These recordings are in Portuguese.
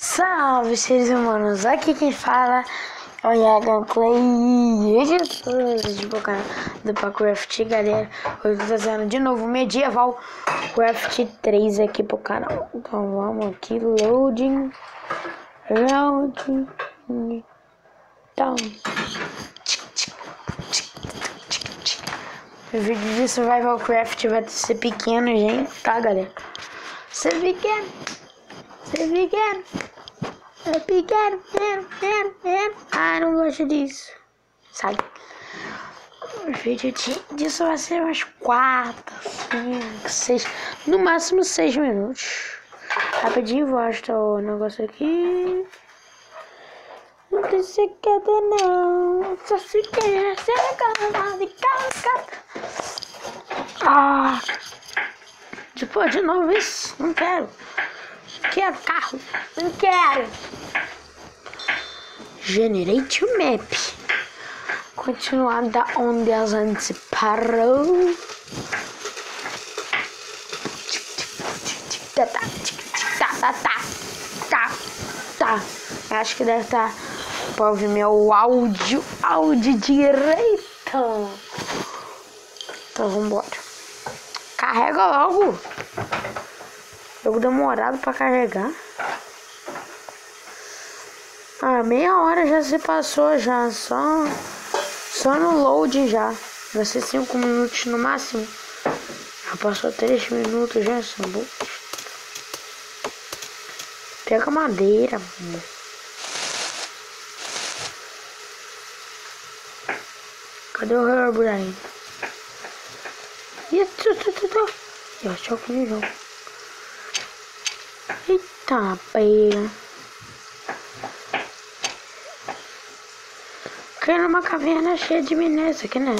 Salve, seres humanos! Aqui quem fala é o Yagan Clay, editor de boca do Pacraft, galera. Hoje eu tô trazendo de novo Medieval Craft 3 aqui pro canal. Então vamos aqui, loading. Então, o vídeo de Survival Craft vai ser pequeno, gente, tá, galera? Ser pequeno. É pequeno. Ah, não gosto disso. Sabe? O vídeo disso vai ser umas 4, 5, 6, no máximo 6 minutos. Rapidinho, mostra o negócio aqui. Não tem segredo não, só se quer ser legal de casa. Ah, depois de novo isso, não quero. Quero carro, não quero. Generate o map. Continuar da onde a gente parou. Tá. Acho que deve estar pra ouvir meu áudio direito. Então vambora. Carrega logo. Jogo demorado pra carregar. Ah, meia hora já se passou já. Só no load já. Vai ser 5 minutos no máximo. Já passou 3 minutos já, essa boa. Pega madeira, mano. Cadê o Herobrine? Eu acho que no jogo. Eita, pega. Quero uma caverna cheia de minério, isso aqui não.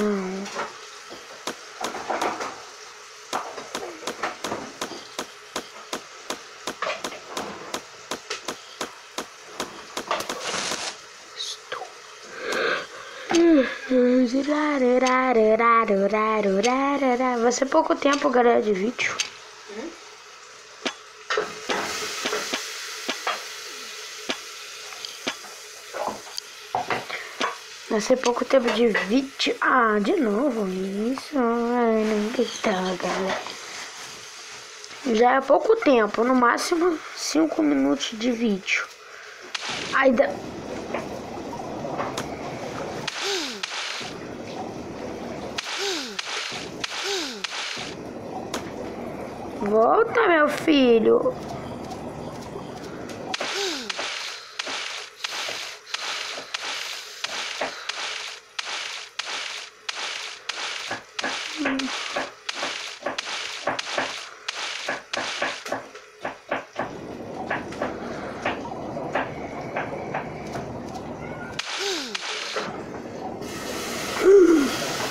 Vai ser pouco tempo, galera, de vídeo. Vai ser pouco tempo de vídeo. Ah, de novo isso. Ai, não questão, galera. Já é pouco tempo, no máximo 5 minutos de vídeo. Ainda. Volta, meu filho.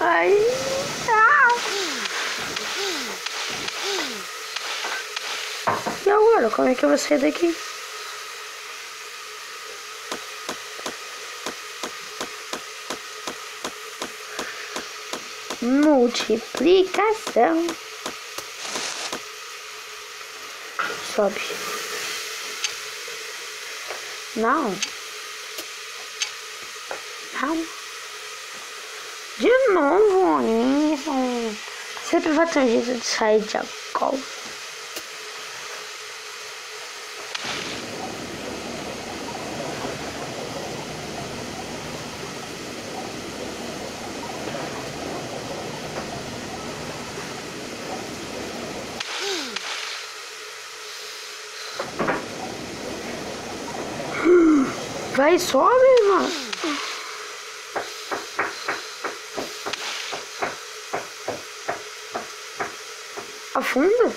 Ai, E agora, como é que eu vou sair daqui? Multiplicação. Sobe. Não. De novo isso. Sempre vai ter um jeito de sair de alcool. Vai, sobe, mano. Afunda.